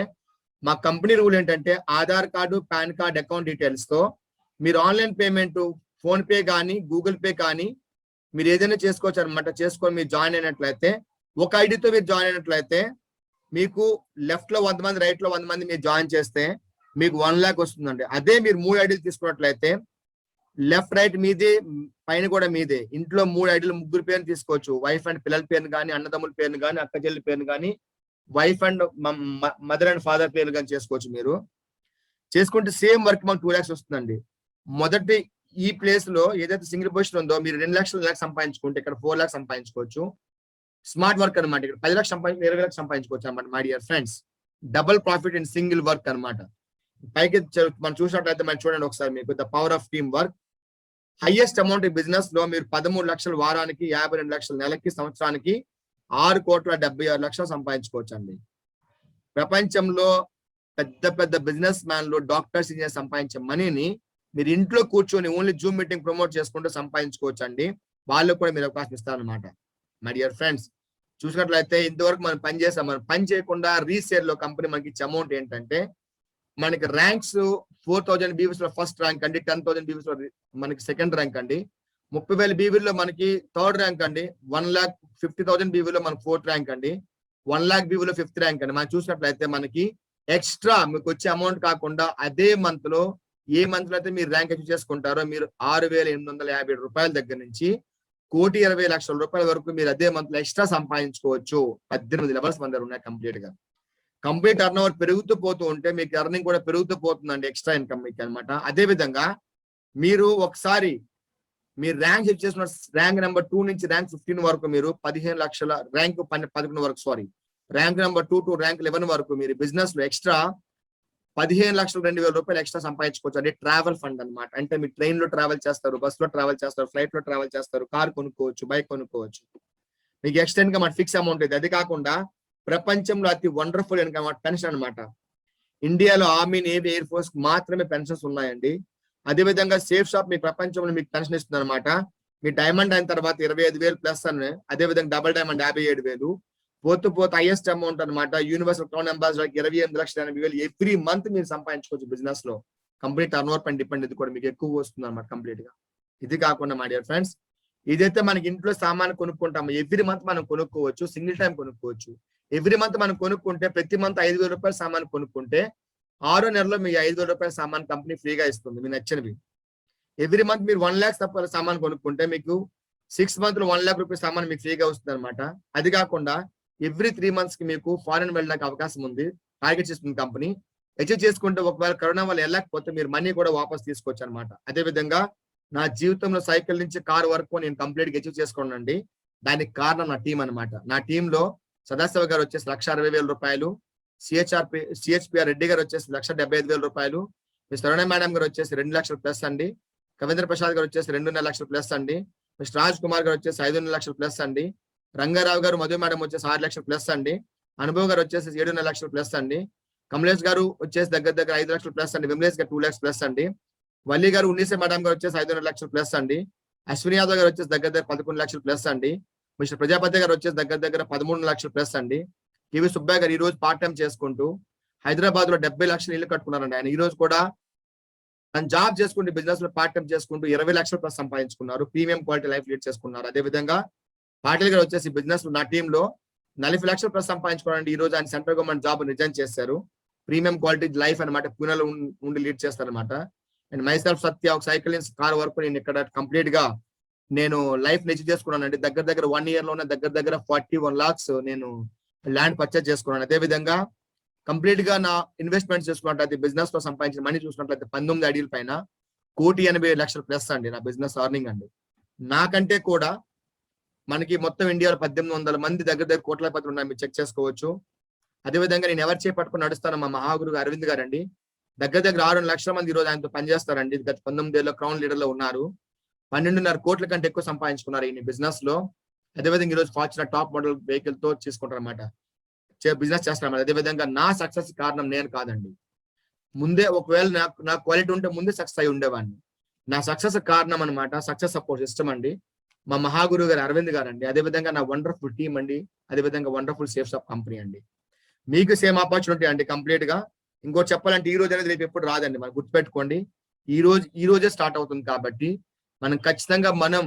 మా కంపెనీ రూల్ ఏంటంటే Aadhaar card, pan card, account details తో మీరు ఆన్లైన్ పేమెంట్, ఫోన్ పే కానీ, గూగుల్ పే కానీ మీరు ఏదైనా చేసుకోవచ్చు అనమాట. చేసుకొని మీరు జాయిన్ అయినట్లయితే ఒక ఐడితో మీరు జాయిన్ అయినట్లయితే మీకు లెఫ్ట్ లో 100 మంది, రైట్ లో 100 మంది మీరు జాయిన్ చేస్తే మీకు 1 lakh వస్తుందండి. అదే మీరు 3 ఐడీలు తీసుకున్నట్లయితే లెఫ్ట్ రైట్ మీదే, పైన కూడా మీదే. ఇంట్లో 3 ఐడీలు 3 పేర్లు తీసుకోవచ్చు. వైఫ్ అండ్ పిల్లల పేరును కానీ, అన్నదమ్ముల పేరును కానీ, అక్క చెల్లి పేరును కానీ, wife and mother and father పేర్లు కానీ చేసుకోవచ్చు. మీరు చేసుకుంటే సేమ్ వర్క్ మాకు 2 lakhs వస్తుందండి. మొదటి ఈ ప్లేస్ లో ఏదైతే సింగిల్ పొజిషన్ ఉందో మీరు 2 లక్షలు సంపాదించుకుంటే ఇక్కడ 4 lakhs సంపాదించుకోవచ్చు. స్మార్ట్ వర్క్ అనమాట. ఇక్కడ 10 లక్షలు 20 లక్షలు సంపాదించుకోవచ్చు అనమాట. My dear friends, double profit in single work అనమాట. పైకి మనం చూసినట్లయితే మనం చూడండి ఒకసారి, మీకు the power of team work. Highest amount ఈ బిజినెస్ లో మీరు 13 లక్షలు వారానికి, 52 లక్షలు నెలకి, సంవత్సరానికి 6,76,00,000 సంపాదించుకోవచ్చు అండి. ప్రపంచంలో పెద్ద పెద్ద బిజినెస్ మ్యాన్లు, డాక్టర్స్, ఇంజనీర్స్ సంపాదించే మనీని మీరు ఇంట్లో కూర్చొని ఓన్లీ జూమ్ మీటింగ్ ప్రమోట్ చేసుకుంటూ సంపాదించుకోవచ్చు అండి. వాళ్ళకు కూడా మీరు అవకాశం ఇస్తారనమాట. మై డియర్ ఫ్రెండ్స్, చూసినట్లయితే ఇంతవరకు మనం పని చేసాం. మనం పని చేయకుండా రీసేల్ లో కంపెనీ మనకి ఇచ్చే అమౌంట్ ఏంటంటే మనకి ర్యాంక్స్ 4,000 బీవీస్ లో ఫస్ట్ ర్యాంక్ అండి, 10,000 బీవీస్ లో మనకి సెకండ్ ర్యాంక్ అండి, 30,000 బీవీలో మనకి థర్డ్ ర్యాంక్ అండి, 1,50,000 బీవీలో మనకి 4th ర్యాంక్ అండి, 1 lakh బీవీలో 5th ర్యాంక్ అండి. మనం చూసినట్లయితే మనకి ఎక్స్ట్రా మీకు వచ్చే అమౌంట్ కాకుండా అదే మంత్ లో ఏ మంత్ లో అయితే మీరు ర్యాంక్ అచీవ్ చేసుకుంటారో మీరు 6,857 రూపాయల దగ్గర నుంచి 1,20,00,000 రూపాయల వరకు మీరు అదే మంత్ లో ఎక్స్ట్రా సంపాదించుకోవచ్చు. 18 లెవెల్స్ మన దగ్గర ఉన్నాయి కంప్లీట్ గా. కంప్లీట్ టర్న్ ఓవర్ పెరుగుతూ పోతూ ఉంటే మీకు ఎర్నింగ్ కూడా పెరుగుతూ పోతుందండి, ఎక్స్ట్రా ఇన్కమ్ మీకు అనమాట. అదే విధంగా మీరు ఒకసారి మీరు ర్యాంక్ చెక్ చేసుకున్న ర్యాంక్ నెంబర్ 2 నుంచి ర్యాంక్ 15 వరకు మీరు 15 లక్షల ర్యాంక్ 11 వరకు sorry rank number 2 to rank 11 వరకు మీరు బిజినెస్ లో ఎక్స్ట్రా 15,02,000 ఎక్స్ట్రా సంపాదించుకోవచ్చు. అంటే ట్రావెల్ ఫండ్ అన్నమాట. అంటే మీరు ట్రైన్ లో ట్రావెల్ చేస్తారు, బస్ లో ట్రావెల్ చేస్తారు, ఫ్లైట్ లో ట్రావెల్ చేస్తారు, కార్ కొనుక్కోవచ్చు, బైక్ కొనుక్కోవచ్చు. మీకు ఎక్స్టెండ్ గా ఫిక్స్ అమౌంట్ ఇది. అది కాకుండా ప్రపంచంలో అతి వండర్ఫుల్ ఇన్కమ్ పెన్షన్ అన్నమాట. ఇండియాలో ఆర్మీ, నేవీ, ఎయిర్ ఫోర్స్ మాత్రమే పెన్షన్స్ ఉన్నాయండి. అదే విధంగా సేఫ్ షాప్ మీ ప్రపంచంలో మీకు పెన్షన్ ఇస్తుంది అనమాట. మీ డైమండ్ అయిన తర్వాత 25,000 ప్లస్ అని, అదే విధంగా డబుల్ డైమండ్ 57,000, పోతూ హైయెస్ట్ అమౌంట్ అనమాట. Universal crown ambassador 28,80,000 every month మీరు సంపాదించుకోవచ్చు బిజినెస్ లో. కంప్లీట్ టర్న్ ఓవర్ పైన డిపెండ్, ఇది కూడా మీకు ఎక్కువ వస్తుంది అనమాట కంప్లీట్ గా. ఇది కాకుండా మై డియర్ ఫ్రెండ్స్, ఇదైతే మనకి ఇంట్లో సామాన్ కొనుక్కుంటాము, ఎవ్రీ మంత్ మనం కొనుక్కోవచ్చు, సింగిల్ టైం కొనుక్కోవచ్చు. ఎవ్రీ మంత్ మనం కొనుక్కుంటే ప్రతి మంత్ 5,000 రూపాయల సామాన్ కొనుక్కుంటే 6వ నెలలో మీ 5,000 రూపాయల సామాన్ కంపెనీ ఫ్రీగా ఇస్తుంది, మీ నచ్చినవి. ఎవ్రీ మంత్ మీరు 1 lakh తప్ప సామాన్ కొనుక్కుంటే మీకు 6 months లో 1 lakh రూపీస్ సామాన్ మీకు ఫ్రీగా వస్తుంది అనమాట. అది కాకుండా ఎవ్రీ 3 months కి మీకు ఫారెన్ వెళ్ళడానికి అవకాశం ఉంది, టార్గెట్ చేస్తుంది కంపెనీ. అచీవ్ చేసుకుంటే ఒకవేళ కరోనా వల్ల వెళ్ళకపోతే మీరు మనీ కూడా వాపస్ తీసుకోవచ్చు అనమాట. అదే విధంగా నా జీవితంలో సైకిల్ నుంచి కార్ వరకు నేను కంప్లీట్ గా అచీవ్ చేసుకోండి. దానికి కారణం నా టీం అనమాట. నా టీంలో సదాశివ గారు వచ్చేసి 1,60,000 రూపాయలు, సిహెచ్పిఆర్ రెడ్డి గారు వచ్చేసి 1,75,000 రూపాయలు, మిస్టర్ అరుణ మేడం గారు వచ్చేసి 2 లక్షలు ప్లస్ అండి, కవేంద్ర ప్రసాద్ గారు వచ్చేసి 2.5 లక్షలు ప్లస్ అండి, మిస్టర్ రాజ్ కుమార్ గారు వచ్చేసి 5.5 లక్షలు ప్లస్ అండి, రంగారావు గారు మధు మేడం వచ్చేసి 6 లక్షలు ప్లస్ అండి, అనుభవ్ గారు వచ్చేసి 7.5 లక్షలు ప్లస్ అండి, కమలేష్ గారు వచ్చేసి దగ్గర 5 లక్షలు ప్లస్ అండి, విమలేష్ గారు 2 lakhs ప్లస్ అండి, వల్లి గారు ఉన్నీసే మేడం గారు వచ్చేసి 5.5 లక్షలు ప్లస్ అండి, అశ్విని యాదవ్ గారు వచ్చేసి దగ్గర 11 లక్షలు ప్లస్ అండి, మిస్టర్ ప్రజాపతి గారు వచ్చేసి దగ్గర 13 లక్షలు ప్లస్ అండి, కివి సుబ్బయ్య గారు ఈ రోజు పార్ట్ టైం చేసుకుంటూ హైదరాబాద్ లో 70 లక్షలు ఇల్లు కట్టుకున్నారండి. ఆయన ఈ రోజు కూడా తను జాబ్ చేసుకుంటూ బిజినెస్ లో పార్ట్ టైం చేసుకుంటూ 20 లక్షలు ప్లస్ సంపాదించుకున్నారు, ప్రీమియం క్వాలిటీ లైఫ్ లీడ్ చేసుకున్నారు. అదే విధంగా పాటిల్ గారు వచ్చేసి బిజినెస్ నా టీమ్ లో 40 లక్షలు ప్లస్ సంపాదించుకోవాలండి. ఈ రోజు ఆయన సెంట్రల్ గవర్నమెంట్ జాబ్ రిజైన్ చేశారు, ప్రీమియం క్వాలిటీ లైఫ్ అనమాట, పూణేలో ఉండి లీడ్ చేస్తారనమాట. అండ్ మైసెల్ఫ్ సత్య ఒక సైకిల్ నుంచి కార్ వరకు నేను ఇక్కడ కంప్లీట్ గా నేను లైఫ్ నెచ్చి చేసుకున్నానండి. దగ్గర 1 year లోనే దగ్గర 41 lakhs నేను ల్యాండ్ పర్చేజ్ చేసుకున్నాను. అదే విధంగా కంప్లీట్ గా నా ఇన్వెస్ట్మెంట్ చూసుకున్నట్లయితే బిజినెస్ లో సంపాదించిన మనీ చూసుకున్నట్లయితే 19 ఐడియల్ పైన 1,80,00,000 ప్లస్ అండి నా బిజినెస్ అర్నింగ్ అండి. నాకంటే కూడా మనకి మొత్తం ఇండియాలో 1,800 మంది దగ్గర కోట్లపతులు ఉన్నాయి, మీరు చెక్ చేసుకోవచ్చు. అదేవిధంగా నేను ఎవరు చేపట్టుకుని నడుస్తాను, మా మహాగురు అరవింద్ గారు అండి. దగ్గర 6 లక్షల మంది ఈ రోజు ఆయనతో పనిచేస్తారండి. గత 19 ఏళ్ళలో క్రౌన్ లీడర్ లో ఉన్నారు, 12.5 కోట్ల కంటే ఎక్కువ సంపాదించుకున్నారు ఈ బిజినెస్ లో. అదేవిధంగా ఈ రోజు ఫార్చునర్ టాప్ మోడల్ వెహికల్ తో తీసుకుంటారు అనమాట, బిజినెస్ చేస్తారన్నమాట. అదేవిధంగా నా సక్సెస్ కారణం నేను కాదండి, ముందే ఒకవేళ నా క్వాలిటీ ఉంటే ముందే సక్సెస్ అయి ఉండేవాడిని. నా సక్సెస్ కారణం అనమాట సక్సెస్ సపోర్ట్ సిస్టమ్ అండి, మా మహాగురు గారు అరవింద్ గారు అండి. అదేవిధంగా నా వండర్ఫుల్ టీమ్ అండి, అదేవిధంగా వండర్ఫుల్ సేఫ్ షాప్ కంపెనీ అండి. మీకు సేమ్ ఆపర్చునిటీ అండి కంప్లీట్ గా. ఇంకోటి చెప్పాలంటే ఈ రోజు అనేది రేపు ఎప్పుడు రాదండి, మనం గుర్తుపెట్టుకోండి. ఈ రోజే స్టార్ట్ అవుతుంది కాబట్టి మనం ఖచ్చితంగా మనం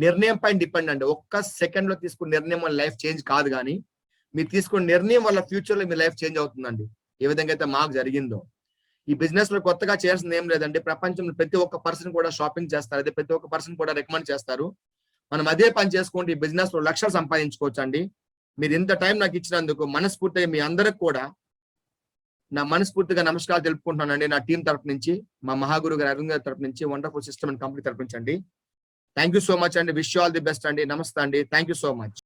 నిర్ణయం పైన డిపెండ్ అండి. ఒక్క సెకండ్ లో తీసుకున్న నిర్ణయం వల్ల లైఫ్ చేంజ్ కాదు, కానీ మీరు తీసుకున్న నిర్ణయం వల్ల ఫ్యూచర్ లో మీ లైఫ్ చేంజ్ అవుతుందండి. ఏ విధంగా అయితే మాకు జరిగిందో. ఈ బిజినెస్ లో కొత్తగా చేయాల్సింది ఏం లేదండి, ప్రపంచంలో ప్రతి ఒక్క పర్సన్ కూడా షాపింగ్ చేస్తారు, అదే ప్రతి ఒక్క పర్సన్ కూడా రికమెండ్ చేస్తారు. మనం అదే పని చేసుకుంటే ఈ బిజినెస్ లో లక్షలు సంపాదించుకోవచ్చు అండి. మీరు ఇంత టైం నాకు ఇచ్చినందుకు మనస్ఫూర్తిగా మీ అందరికి కూడా నా మనస్ఫూర్తిగా నమస్కారాలు తెలుపుకుంటున్నానండి. నా టీం తరఫు నుంచి, మా మహాగురు గారు అరవింద్ గారి తరఫు నుంచి, వండర్ఫుల్ సిస్టమ్ అండ్ కంపెనీ తరఫు నుంచి అండి. థ్యాంక్ యూ సో మచ్ అండి. Wish you all the best అండి. నమస్తే అండి. Thank you so much.